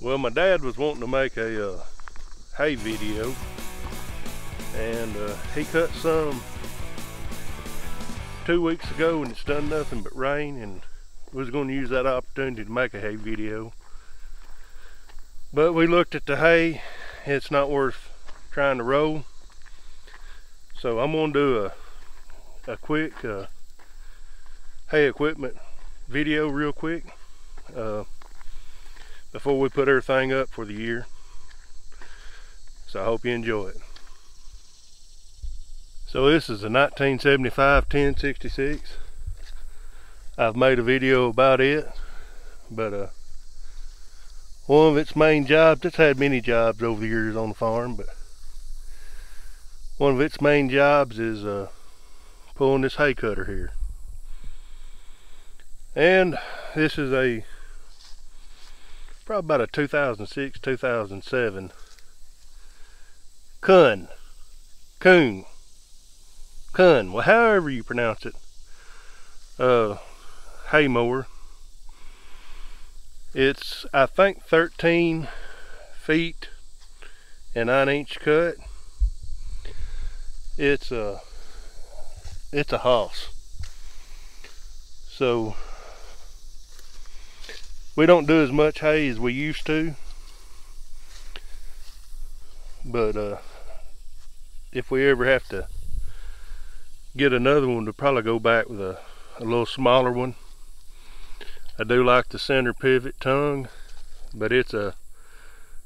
Well, my dad was wanting to make a hay video, and he cut some 2 weeks ago and it's done nothing but rain, and was going to use that opportunity to make a hay video. But we looked at the hay, it's not worth trying to roll. So I'm going to do a quick hay equipment video real quick before we put everything up for the year. So I hope you enjoy it. So this is a 1975 1066. I've made a video about it, but one of its main jobs, it's had many jobs over the years on the farm, but one of its main jobs is pulling this hay cutter here. And this is probably about a 2006, 2007 Kuhn, well, however you pronounce it, hay mower. It's, I think, 13 feet and 9-inch cut. It's a hoss. So we don't do as much hay as we used to, but if we ever have to get another one, to probably go back with a little smaller one. I do like the center pivot tongue, but it's a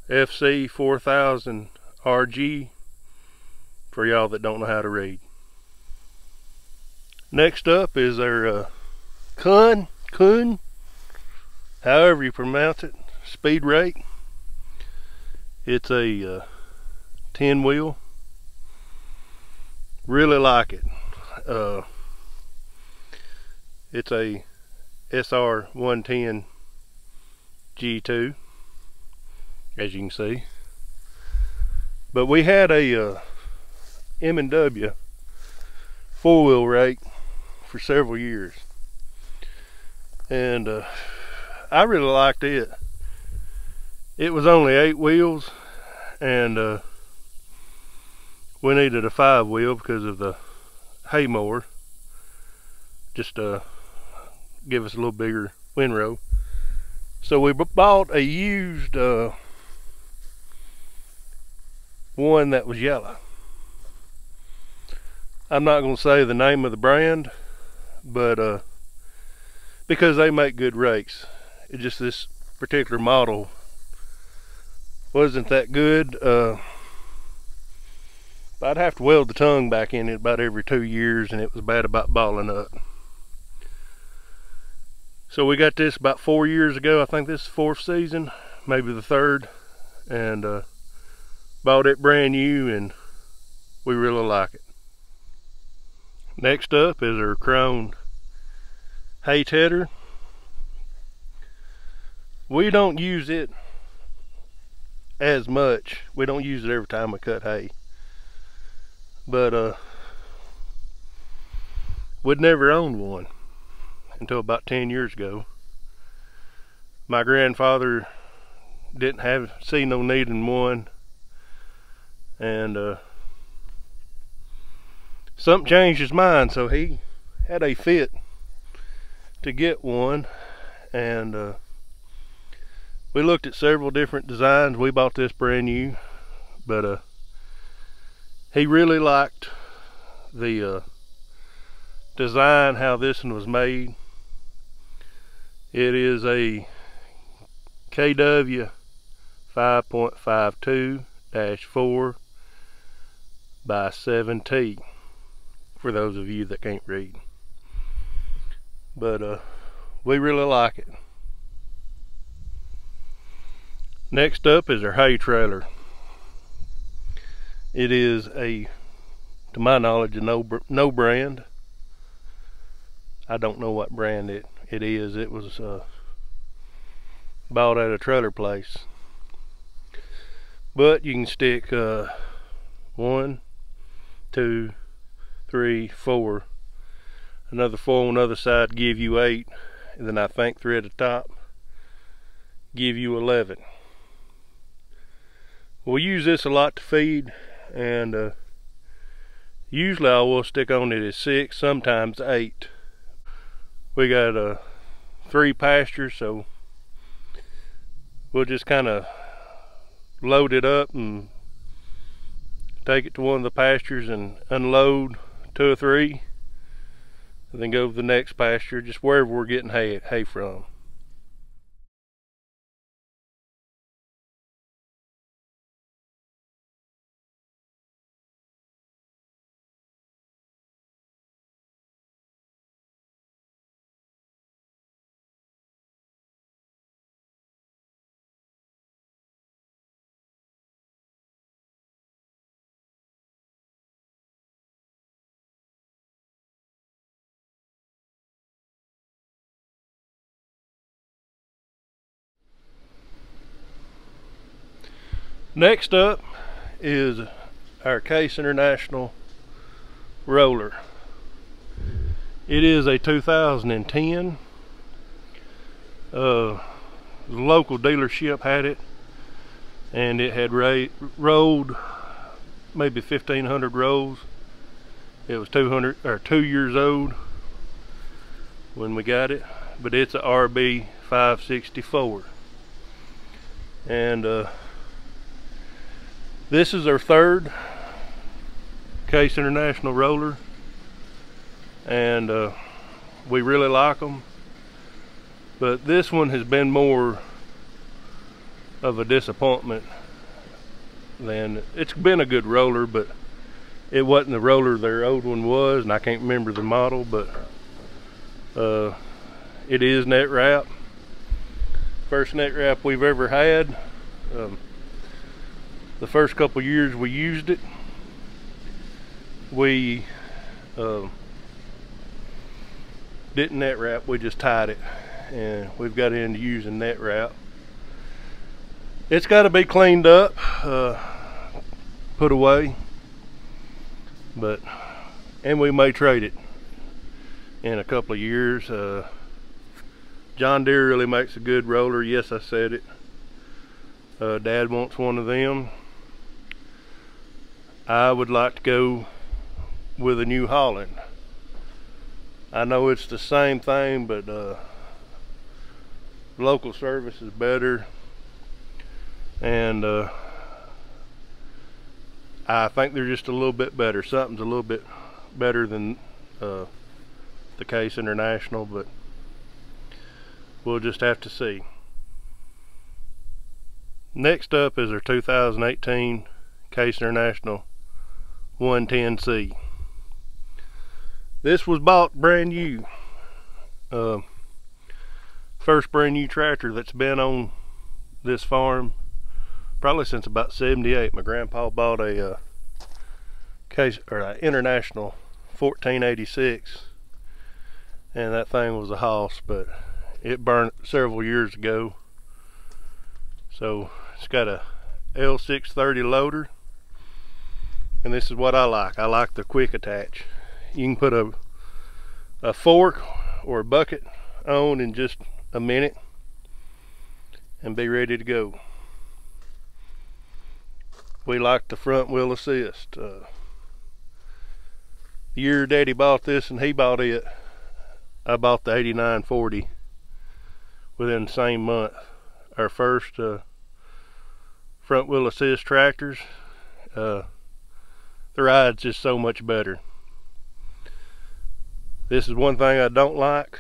FC 4000 RG for y'all that don't know how to read. Next up is our Kuhn, however you pronounce it, speed rake. It's a 10 wheel. Really like it. It's a SR 110 G2, as you can see. But we had a M&W 4-wheel rake for several years, and I really liked it. It was only 8 wheels, and we needed a 5-wheel because of the hay mower, just to give us a little bigger windrow. So we bought a used one that was yellow. I'm not going to say the name of the brand, but because they make good rakes. It just, this particular model wasn't that good. I'd have to weld the tongue back in it about every 2 years, and it was bad about balling up. So we got this about 4 years ago. I think this is 4th season, maybe the 3rd, and bought it brand new, and we really like it. Next up is our Krone hay tedder. We don't use it as much. We don't use it every time we cut hay. But we'd never owned one until about 10 years ago. My grandfather didn't see no need in one, and something changed his mind, so he had a fit to get one, and we looked at several different designs. We bought this brand new, but he really liked the design, how this one was made. It is a KW 5.52-4 by 7T, for those of you that can't read. But we really like it. Next up is our hay trailer. It is to my knowledge, a no brand. I don't know what brand it is. It was bought at a trailer place. But you can stick 1, 2, 3, 4. Another 4 on the other side give you 8, and then I think 3 at the top give you 11. We use this a lot to feed, and usually I will stick on it at 6, sometimes 8. We got 3 pastures, so we'll just kind of load it up and take it to one of the pastures and unload 2 or 3, and then go to the next pasture, just wherever we're getting hay from. Next up is our Case International roller. It is a 2010. The local dealership had it, and it had rolled maybe 1,500 rolls. It was 2 years old when we got it, but it's a RB 564, and this is our 3rd Case International roller, and we really like them, but this one has been more of a disappointment than it's been a good roller, but it wasn't the roller their old one was, and I can't remember the model, but it is net wrap. First net wrap we've ever had. The first couple years we used it, we didn't net wrap, we just tied it, and we've got into using net wrap. It's got to be cleaned up, put away, and we may trade it in a couple of years. John Deere really makes a good roller. Yes, I said it. Dad wants one of them. I would like to go with a New Holland. I know it's the same thing, but local service is better, and I think they're just a little bit better. Something's a little bit better than the Case International, but we'll just have to see. Next up is our 2018 Case International 110C. This was bought brand new. First brand new tractor that's been on this farm probably since about 78. My grandpa bought a International 1486, and that thing was a hoss, but it burnt several years ago. So it's got a L630 loader, and this is what I like. I like the quick attach. You can put a fork or a bucket on in just a minute and be ready to go. We like the front wheel assist. The year Daddy bought this and he bought it, I bought the 8940 within the same month. Our first front wheel assist tractors. The ride's just so much better. This is one thing I don't like.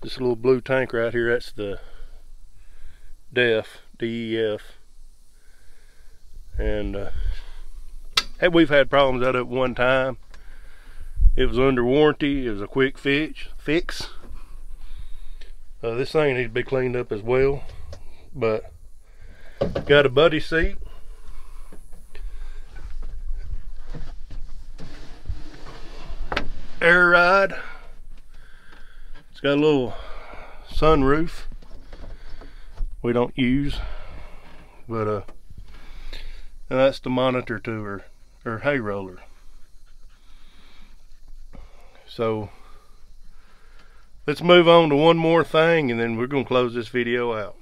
This little blue tank right here, that's the DEF, DEF. And we've had problems out of it one time. It was under warranty. It was a quick fix. This thing needs to be cleaned up as well. But got a buddy seat. Air ride. It's got a little sunroof we don't use, but and that's the monitor to her hay roller. So let's move on to one more thing, and then we're going to close this video out.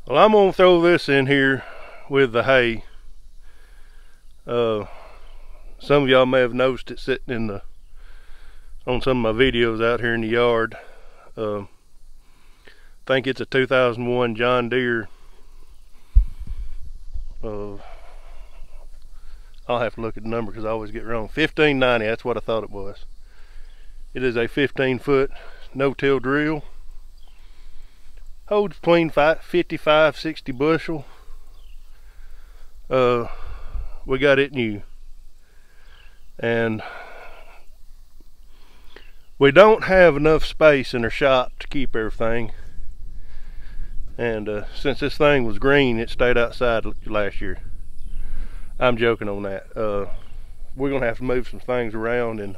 Well, I'm gonna throw this in here with the hay. Some of y'all may have noticed it sitting in on some of my videos out here in the yard. I think it's a 2001 John Deere. I'll have to look at the number because I always get wrong. 1590, that's what I thought it was. It is a 15-foot no-till drill. Holds between 55-60 bushel. We got it new, and we don't have enough space in our shop to keep everything. And since this thing was green, it stayed outside last year. I'm joking on that. We're gonna have to move some things around and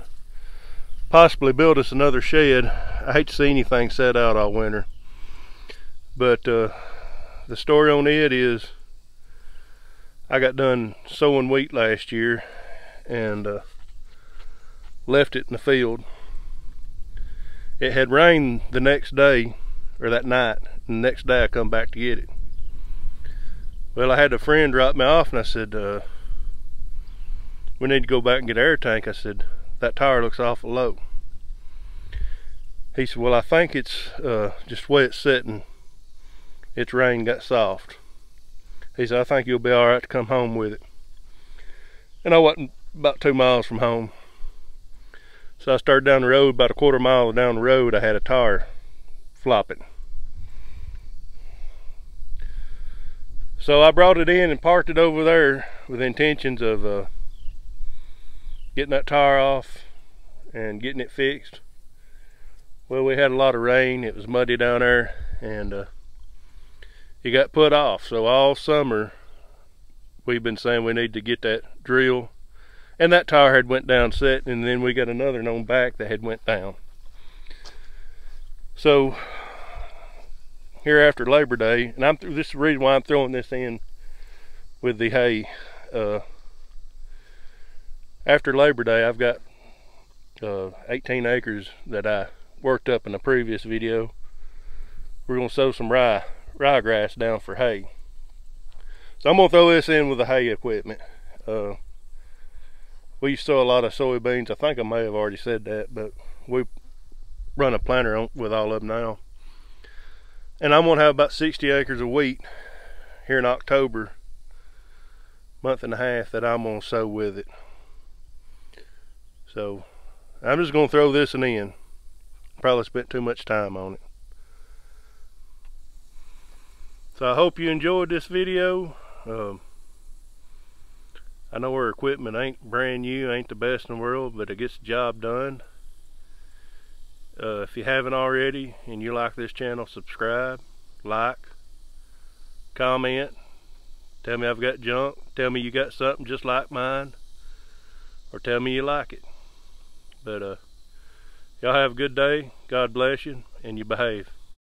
possibly build us another shed. I hate to see anything set out all winter, but the story on it is I got done sowing wheat last year and left it in the field. It had rained the next day, or that night, and the next day I come back to get it. Well, I had a friend drop me off, and I said, we need to go back and get an air tank. I said, that tire looks awful low. He said, well, I think it's just the way it's sitting. It's rain got soft. He said, I think you'll be all right to come home with it. And I wasn't about 2 miles from home. So I started down the road. About a quarter mile down the road, I had a tire flopping. So I brought it in and parked it over there with intentions of getting that tire off and getting it fixed. Well, we had a lot of rain. It was muddy down there, and it got put off. So all summer we've been saying we need to get that drill, and that tire had went down set, and then we got another one on back that had went down. So here after Labor Day, and this is the reason why I'm throwing this in with the hay. After Labor Day, I've got 18 acres that I worked up in a previous video. We're gonna sow some ryegrass down for hay. So I'm gonna throw this in with the hay equipment. We used to sow a lot of soybeans. I think I may have already said that, but we run a planter with all of them now. And I'm gonna have about 60 acres of wheat here in October, month and a half, that I'm gonna sow with it. So I'm just gonna throw this one in. Probably spent too much time on it. So I hope you enjoyed this video. I know our equipment ain't brand new, ain't the best in the world, but it gets the job done. If you haven't already and you like this channel, subscribe, like, comment, tell me I've got junk, tell me you got something just like mine, or tell me you like it. But y'all have a good day, God bless you, and you behave.